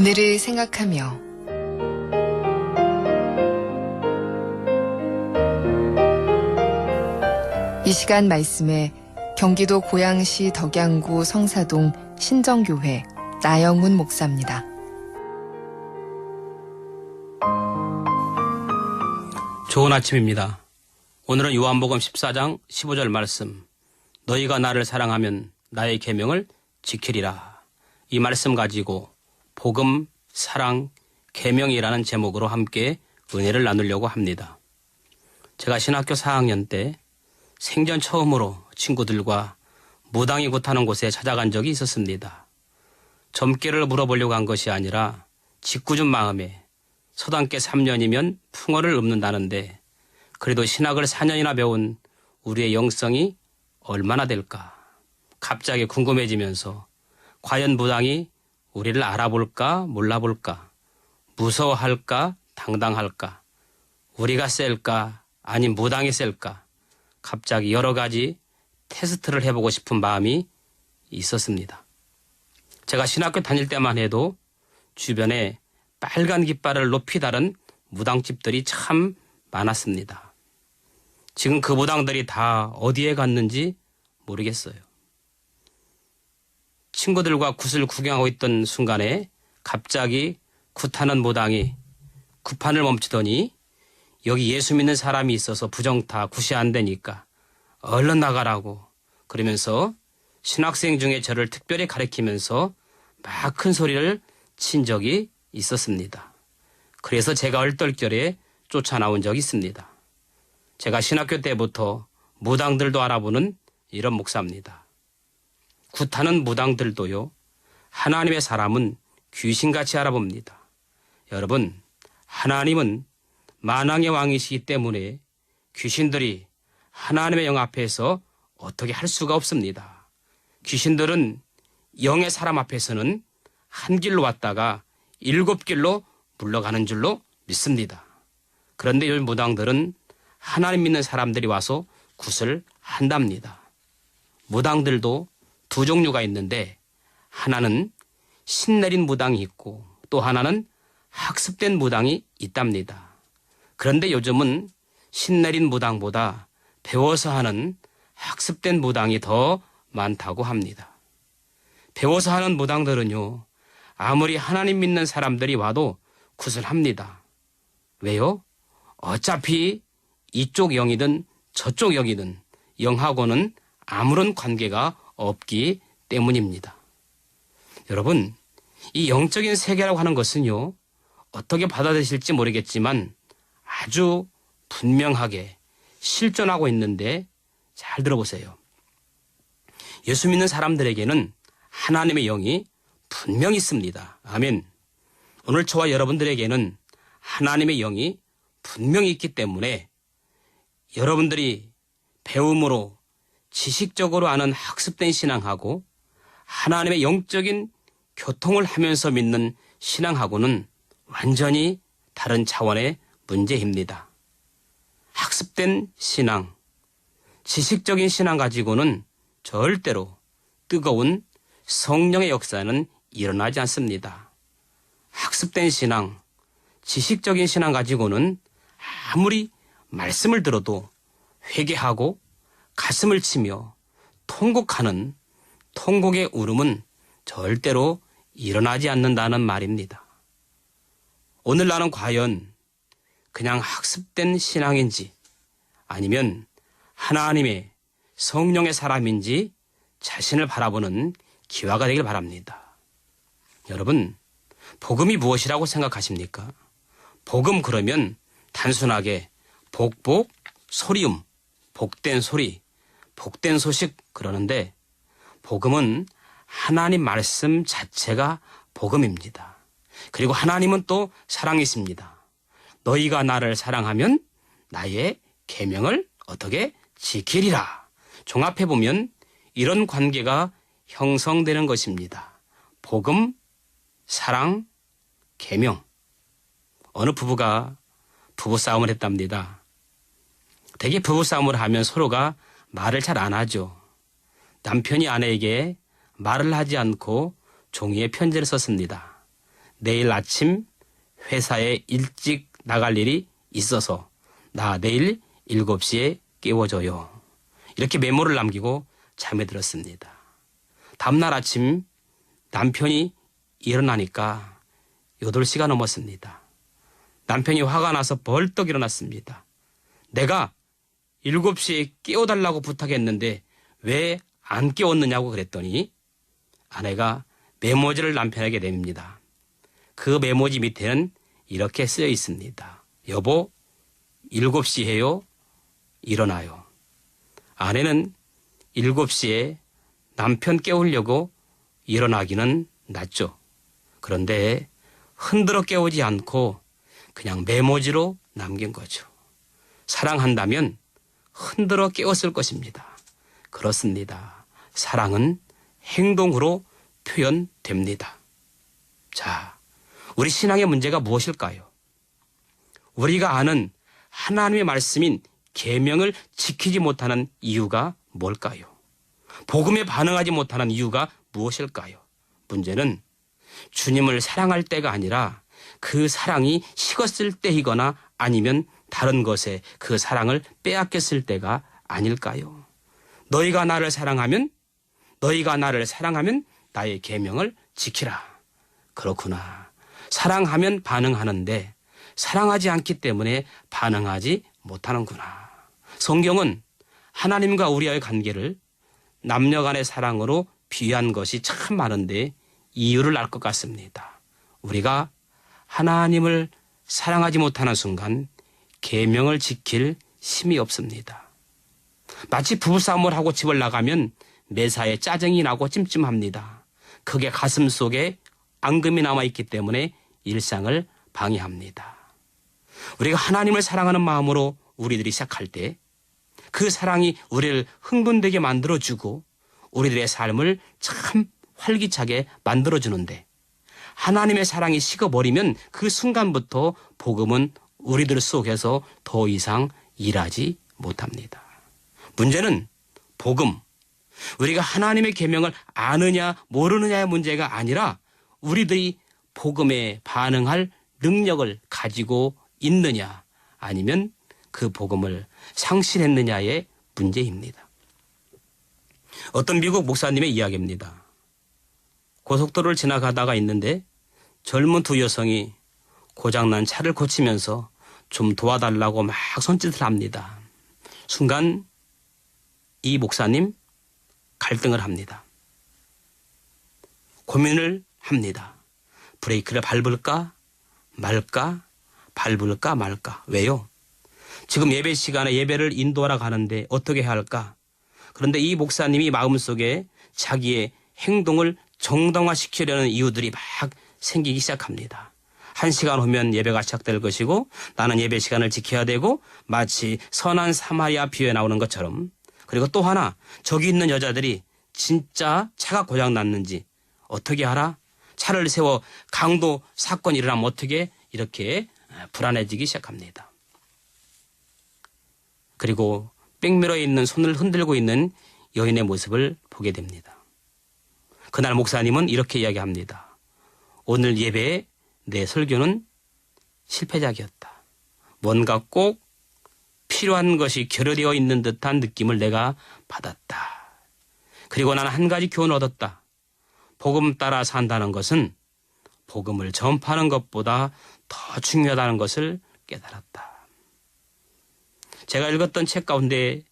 오늘을 생각하며 이 시간 말씀에 경기도 고양시 덕양구 성사동 신정교회 나영훈 목사입니다. 좋은 아침입니다. 오늘은 요한복음 14장 15절 말씀, 너희가 나를 사랑하면 나의 계명을 지키리라. 이 말씀 가지고 복음, 사랑, 계명이라는 제목으로 함께 은혜를 나누려고 합니다. 제가 신학교 4학년 때 생전 처음으로 친구들과 무당이 굿하는 곳에 찾아간 적이 있었습니다. 점괘를 물어보려고 한 것이 아니라 짓궂은 마음에 서당계 3년이면 풍어를 읊는다는데 그래도 신학을 4년이나 배운 우리의 영성이 얼마나 될까? 갑자기 궁금해지면서 과연 무당이 우리를 알아볼까 몰라볼까? 무서워할까 당당할까? 우리가 셀까 아니 무당이 셀까? 갑자기 여러 가지 테스트를 해보고 싶은 마음이 있었습니다. 제가 신학교 다닐 때만 해도 주변에 빨간 깃발을 높이 다른 무당집들이 참 많았습니다. 지금 그 무당들이 다 어디에 갔는지 모르겠어요. 친구들과 굿을 구경하고 있던 순간에 갑자기 굿하는 무당이 굿판을 멈추더니 여기 예수 믿는 사람이 있어서 부정타 굿이 안 되니까 얼른 나가라고 그러면서 신학생 중에 저를 특별히 가리키면서 막 큰 소리를 친 적이 있었습니다. 그래서 제가 얼떨결에 쫓아나온 적이 있습니다. 제가 신학교 때부터 무당들도 알아보는 이런 목사입니다. 굿하는 무당들도요, 하나님의 사람은 귀신같이 알아봅니다. 여러분, 하나님은 만왕의 왕이시기 때문에 귀신들이 하나님의 영 앞에서 어떻게 할 수가 없습니다. 귀신들은 영의 사람 앞에서는 한 길로 왔다가 7길로 물러가는 줄로 믿습니다. 그런데 이 무당들은 하나님 믿는 사람들이 와서 굿을 한답니다. 무당들도 두 종류가 있는데 하나는 신내린 무당이 있고 또 하나는 학습된 무당이 있답니다. 그런데 요즘은 신내린 무당보다 배워서 하는 학습된 무당이 더 많다고 합니다. 배워서 하는 무당들은요, 아무리 하나님 믿는 사람들이 와도 굿을 합니다. 왜요? 어차피 이쪽 영이든 저쪽 영이든 영하고는 아무런 관계가 없기 때문입니다. 여러분, 이 영적인 세계라고 하는 것은요, 어떻게 받아들이실지 모르겠지만 아주 분명하게 실존하고 있는데 잘 들어보세요. 예수 믿는 사람들에게는 하나님의 영이 분명히 있습니다. 아멘. 오늘 저와 여러분들에게는 하나님의 영이 분명히 있기 때문에 여러분들이 배움으로 지식적으로 아는 학습된 신앙하고 하나님의 영적인 교통을 하면서 믿는 신앙하고는 완전히 다른 차원의 문제입니다. 학습된 신앙, 지식적인 신앙 가지고는 절대로 뜨거운 성령의 역사는 일어나지 않습니다. 학습된 신앙, 지식적인 신앙 가지고는 아무리 말씀을 들어도 회개하고 가슴을 치며 통곡하는 통곡의 울음은 절대로 일어나지 않는다는 말입니다. 오늘 나는 과연 그냥 학습된 신앙인지 아니면 하나님의 성령의 사람인지 자신을 바라보는 기회가 되길 바랍니다. 여러분, 복음이 무엇이라고 생각하십니까? 복음 그러면 단순하게 복복, 소리음, 복된 소리, 복된 소식 그러는데 복음은 하나님 말씀 자체가 복음입니다. 그리고 하나님은 또 사랑이십니다. 너희가 나를 사랑하면 나의 계명을 어떻게 지키리라. 종합해보면 이런 관계가 형성되는 것입니다. 복음, 사랑, 계명. 어느 부부가 부부싸움을 했답니다. 대개 부부싸움을 하면 서로가 말을 잘 안 하죠. 남편이 아내에게 말을 하지 않고 종이에 편지를 썼습니다. 내일 아침 회사에 일찍 나갈 일이 있어서 나 내일 7시에 깨워줘요. 이렇게 메모를 남기고 잠에 들었습니다. 다음날 아침 남편이 일어나니까 8시가 넘었습니다. 남편이 화가 나서 벌떡 일어났습니다. 내가 7시에 깨워달라고 부탁했는데 왜 안 깨웠느냐고 그랬더니 아내가 메모지를 남편에게 내밉니다. 그 메모지 밑에는 이렇게 쓰여 있습니다. 여보, 7시에요. 일어나요. 아내는 7시에 남편 깨우려고 일어나기는 낫죠. 그런데 흔들어 깨우지 않고 그냥 메모지로 남긴 거죠. 사랑한다면 흔들어 깨웠을 것입니다. 그렇습니다. 사랑은 행동으로 표현됩니다. 자, 우리 신앙의 문제가 무엇일까요? 우리가 아는 하나님의 말씀인 계명을 지키지 못하는 이유가 뭘까요? 복음에 반응하지 못하는 이유가 무엇일까요? 문제는 주님을 사랑할 때가 아니라 그 사랑이 식었을 때이거나 아니면 다른 것에 그 사랑을 빼앗겼을 때가 아닐까요? 너희가 나를 사랑하면 나의 계명을 지키라. 그렇구나. 사랑하면 반응하는데 사랑하지 않기 때문에 반응하지 못하는구나. 성경은 하나님과 우리와의 관계를 남녀 간의 사랑으로 비유한 것이 참 많은데 이유를 알 것 같습니다. 우리가 하나님을 사랑하지 못하는 순간 계명을 지킬 힘이 없습니다. 마치 부부싸움을 하고 집을 나가면 매사에 짜증이 나고 찜찜합니다. 그게 가슴 속에 앙금이 남아있기 때문에 일상을 방해합니다. 우리가 하나님을 사랑하는 마음으로 우리들이 시작할 때 그 사랑이 우리를 흥분되게 만들어주고 우리들의 삶을 참 활기차게 만들어주는데 하나님의 사랑이 식어버리면 그 순간부터 복음은 우리들 속에서 더 이상 일하지 못합니다. 문제는 복음, 우리가 하나님의 계명을 아느냐 모르느냐의 문제가 아니라 우리들이 복음에 반응할 능력을 가지고 있느냐 아니면 그 복음을 상실했느냐의 문제입니다. 어떤 미국 목사님의 이야기입니다. 고속도로를 지나가다가 있는데 젊은 두 여성이 고장난 차를 고치면서 좀 도와달라고 막 손짓을 합니다. 순간 이 목사님 갈등을 합니다. 고민을 합니다. 브레이크를 밟을까 말까, 밟을까 말까. 왜요? 지금 예배 시간에 예배를 인도하러 가는데 어떻게 해야 할까? 그런데 이 목사님이 마음속에 자기의 행동을 정당화시키려는 이유들이 막 생기기 시작합니다. 1시간 후면 예배가 시작될 것이고 나는 예배 시간을 지켜야 되고 마치 선한 사마리아 비유에 나오는 것처럼. 그리고 또 하나, 저기 있는 여자들이 진짜 차가 고장났는지 어떻게 알아? 차를 세워 강도 사건이 일어나면 어떻게 이렇게 불안해지기 시작합니다. 그리고 백미러에 있는 손을 흔들고 있는 여인의 모습을 보게 됩니다. 그날 목사님은 이렇게 이야기합니다. 오늘 예배에 내 설교는 실패작이었다. 뭔가 꼭 필요한 것이 결여되어 있는 듯한 느낌을 내가 받았다. 그리고 나는 한 가지 교훈을 얻었다. 복음 따라 산다는 것은 복음을 전파하는 것보다 더 중요하다는 것을 깨달았다. 제가 읽었던 책 가운데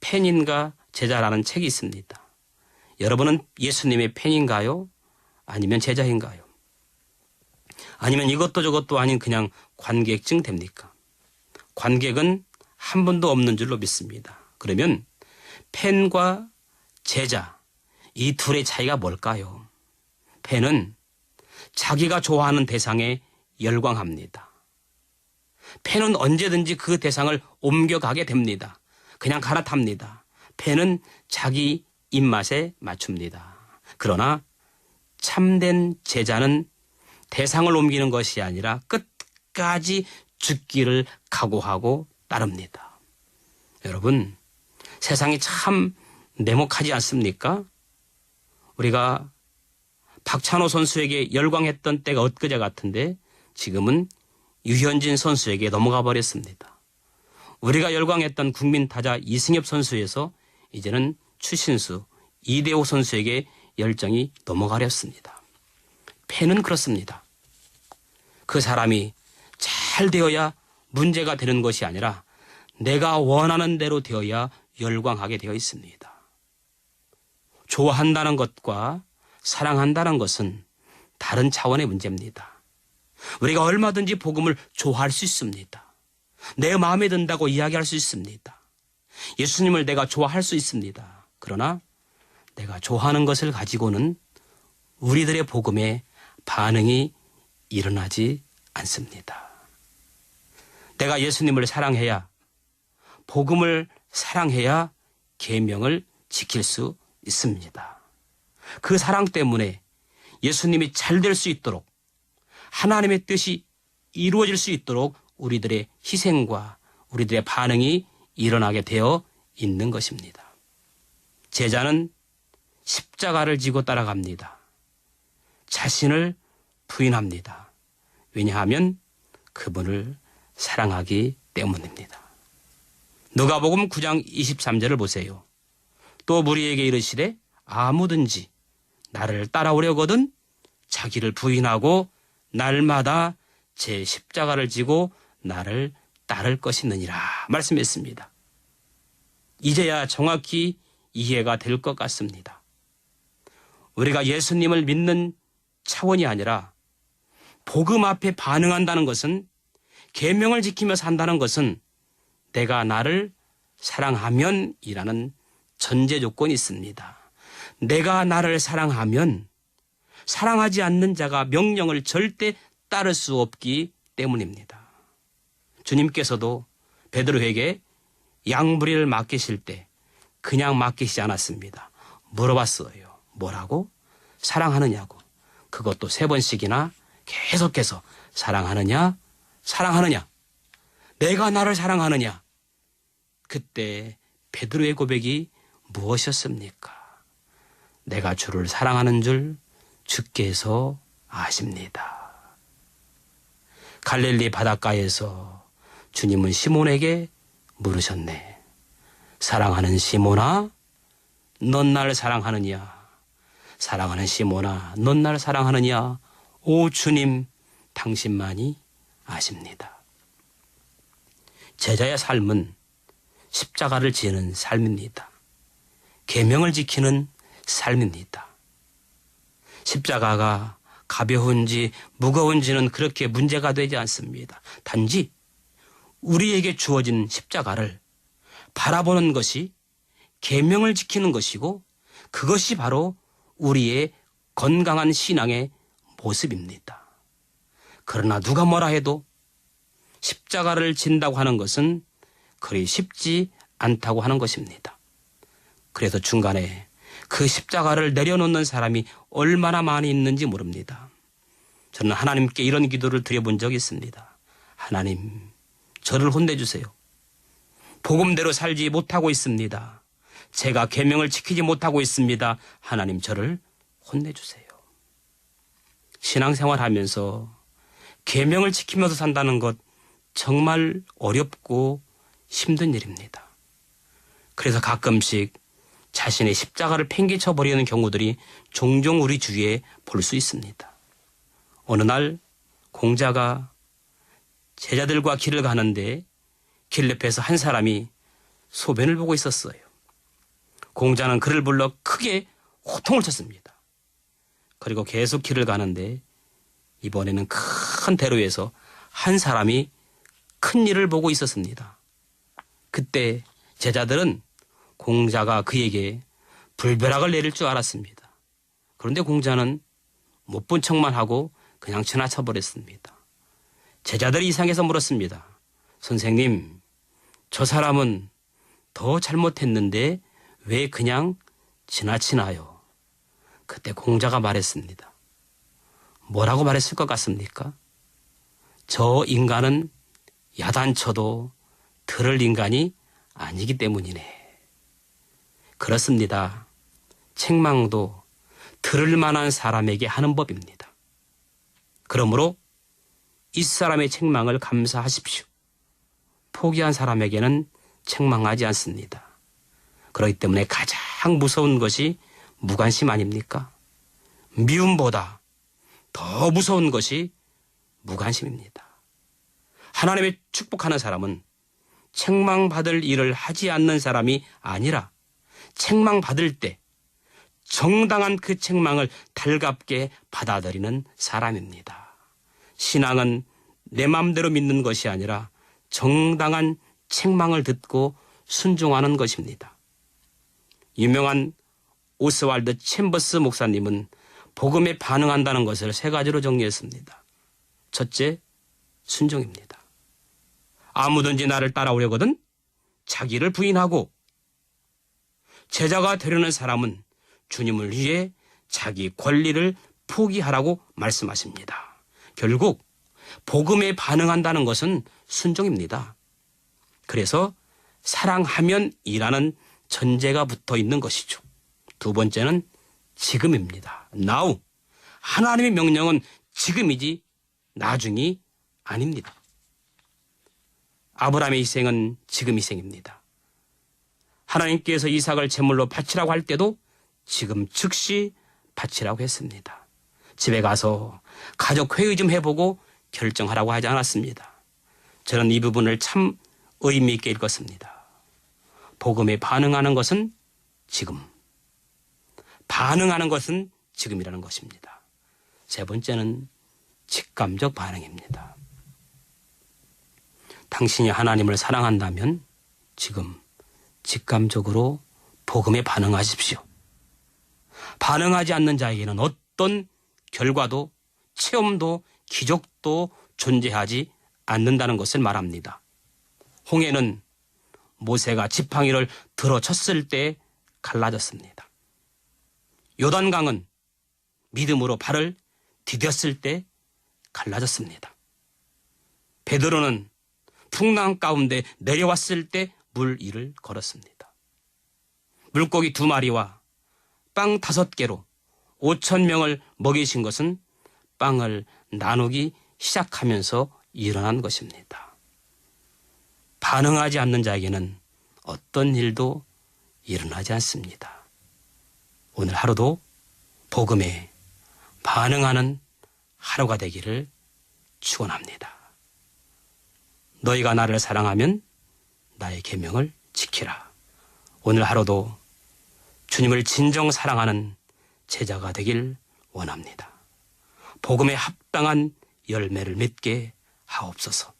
팬인가 제자라는 책이 있습니다. 여러분은 예수님의 팬인가요? 아니면 제자인가요? 아니면 이것도 저것도 아닌 그냥 관객증 됩니까? 관객은 한 분도 없는 줄로 믿습니다. 그러면 팬과 제자, 이 둘의 차이가 뭘까요? 팬은 자기가 좋아하는 대상에 열광합니다. 팬은 언제든지 그 대상을 옮겨가게 됩니다. 그냥 갈아탑니다. 팬은 자기 입맛에 맞춥니다. 그러나 참된 제자는 대상을 옮기는 것이 아니라 끝까지 죽기를 각오하고 따릅니다. 여러분, 세상이 참 냉혹하지 않습니까? 우리가 박찬호 선수에게 열광했던 때가 엊그제 같은데 지금은 유현진 선수에게 넘어가 버렸습니다. 우리가 열광했던 국민 타자 이승엽 선수에서 이제는 추신수, 이대호 선수에게 열정이 넘어가렸습니다. 팬은 그렇습니다. 그 사람이 잘 되어야 문제가 되는 것이 아니라 내가 원하는 대로 되어야 열광하게 되어 있습니다. 좋아한다는 것과 사랑한다는 것은 다른 차원의 문제입니다. 우리가 얼마든지 복음을 좋아할 수 있습니다. 내 마음에 든다고 이야기할 수 있습니다. 예수님을 내가 좋아할 수 있습니다. 그러나 내가 좋아하는 것을 가지고는 우리들의 복음에 반응이 일어나지 않습니다. 내가 예수님을 사랑해야, 복음을 사랑해야 계명을 지킬 수 있습니다. 그 사랑 때문에 예수님이 잘 될 수 있도록, 하나님의 뜻이 이루어질 수 있도록 우리들의 희생과 우리들의 반응이 일어나게 되어 있는 것입니다. 제자는 십자가를 지고 따라갑니다. 자신을 부인합니다. 왜냐하면 그분을 사랑하기 때문입니다. 누가복음 9장 23절을 보세요. 또 무리에게 이르시되 아무든지 나를 따라오려거든 자기를 부인하고 날마다 제 십자가를 지고 나를 따를 것이느니라 말씀했습니다. 이제야 정확히 이해가 될 것 같습니다. 우리가 예수님을 믿는 차원이 아니라 복음 앞에 반응한다는 것은, 계명을 지키며 산다는 것은 내가 나를 사랑하면이라는 전제 조건이 있습니다. 내가 나를 사랑하면 사랑하지 않는 자가 명령을 절대 따를 수 없기 때문입니다. 주님께서도 베드로에게 양부리를 맡기실 때 그냥 맡기시지 않았습니다. 물어봤어요. 뭐라고? 사랑하느냐고. 그것도 3번씩이나 계속해서 사랑하느냐? 사랑하느냐? 내가 나를 사랑하느냐? 그때 베드로의 고백이 무엇이었습니까? 내가 주를 사랑하는 줄 주께서 아십니다. 갈릴리 바닷가에서 주님은 시몬에게 물으셨네. 사랑하는 시몬아, 넌 날 사랑하느냐? 사랑하는 시몬아, 넌 날 사랑하느냐? 오 주님, 당신만이 아십니다. 제자의 삶은 십자가를 지는 삶입니다. 계명을 지키는 삶입니다. 십자가가 가벼운지 무거운지는 그렇게 문제가 되지 않습니다. 단지 우리에게 주어진 십자가를 바라보는 것이 계명을 지키는 것이고, 그것이 바로 우리의 건강한 신앙의 모습입니다. 그러나 누가 뭐라 해도 십자가를 진다고 하는 것은 그리 쉽지 않다고 하는 것입니다. 그래서 중간에 그 십자가를 내려놓는 사람이 얼마나 많이 있는지 모릅니다. 저는 하나님께 이런 기도를 드려본 적이 있습니다. 하나님, 저를 혼내주세요. 복음대로 살지 못하고 있습니다. 제가 계명을 지키지 못하고 있습니다. 하나님, 저를 혼내주세요. 신앙생활하면서 계명을 지키면서 산다는 것 정말 어렵고 힘든 일입니다. 그래서 가끔씩 자신의 십자가를 팽개쳐버리는 경우들이 종종 우리 주위에 볼 수 있습니다. 어느 날 공자가 제자들과 길을 가는데 길 옆에서 한 사람이 소변을 보고 있었어요. 공자는 그를 불러 크게 호통을 쳤습니다. 그리고 계속 길을 가는데 이번에는 큰 대로에서 한 사람이 큰 일을 보고 있었습니다. 그때 제자들은 공자가 그에게 불벼락을 내릴 줄 알았습니다. 그런데 공자는 못 본 척만 하고 그냥 지나쳐버렸습니다. 제자들이 이상해서 물었습니다. 선생님, 저 사람은 더 잘못했는데 왜 그냥 지나치나요? 그때 공자가 말했습니다. 뭐라고 말했을 것 같습니까? 저 인간은 야단쳐도 들을 인간이 아니기 때문이네. 그렇습니다. 책망도 들을 만한 사람에게 하는 법입니다. 그러므로 이 사람의 책망을 감사하십시오. 포기한 사람에게는 책망하지 않습니다. 그렇기 때문에 가장 무서운 것이 무관심 아닙니까? 미움보다 더 무서운 것이 무관심입니다. 하나님의 축복하는 사람은 책망받을 일을 하지 않는 사람이 아니라 책망받을 때 정당한 그 책망을 달갑게 받아들이는 사람입니다. 신앙은 내 마음대로 믿는 것이 아니라 정당한 책망을 듣고 순종하는 것입니다. 유명한 오스왈드 챔버스 목사님은 복음에 반응한다는 것을 세 가지로 정리했습니다. 첫째, 순종입니다. 아무든지 나를 따라오려거든 자기를 부인하고, 제자가 되려는 사람은 주님을 위해 자기 권리를 포기하라고 말씀하십니다. 결국 복음에 반응한다는 것은 순종입니다. 그래서 사랑하면 이라는 전제가 붙어 있는 것이죠. 두 번째는 지금입니다. Now. 하나님의 명령은 지금이지 나중이 아닙니다. 아브라함의 희생은 지금 희생입니다. 하나님께서 이삭을 제물로 바치라고 할 때도 지금 즉시 바치라고 했습니다. 집에 가서 가족 회의 좀 해보고 결정하라고 하지 않았습니다. 저는 이 부분을 참 의미 있게 읽었습니다. 복음에 반응하는 것은 지금, 반응하는 것은 지금이라는 것입니다. 세 번째는 직감적 반응입니다. 당신이 하나님을 사랑한다면 지금 직감적으로 복음에 반응하십시오. 반응하지 않는 자에게는 어떤 결과도, 체험도, 기적도 존재하지 않는다는 것을 말합니다. 홍해는 모세가 지팡이를 들어쳤을 때 갈라졌습니다. 요단강은 믿음으로 발을 디뎠을 때 갈라졌습니다. 베드로는 풍랑 가운데 내려왔을 때 물 위를 걸었습니다. 물고기 2마리와 빵 5개로 5,000명을 먹이신 것은 빵을 나누기 시작하면서 일어난 것입니다. 반응하지 않는 자에게는 어떤 일도 일어나지 않습니다. 오늘 하루도 복음에 반응하는 하루가 되기를 축원합니다. 너희가 나를 사랑하면 나의 계명을 지키라. 오늘 하루도 주님을 진정 사랑하는 제자가 되길 원합니다. 복음에 합당한 열매를 맺게 하옵소서.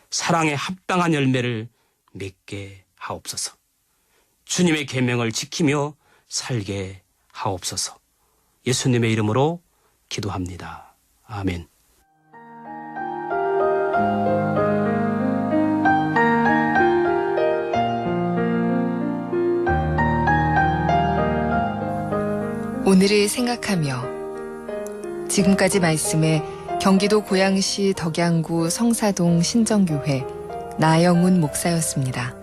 사랑에 합당한 열매를 맺게 하옵소서. 주님의 계명을 지키며 살게 하옵소서. 예수님의 이름으로 기도합니다. 아멘. 오늘을 생각하며 지금까지 말씀에 경기도 고양시 덕양구 성사동 신정교회 나영훈 목사였습니다.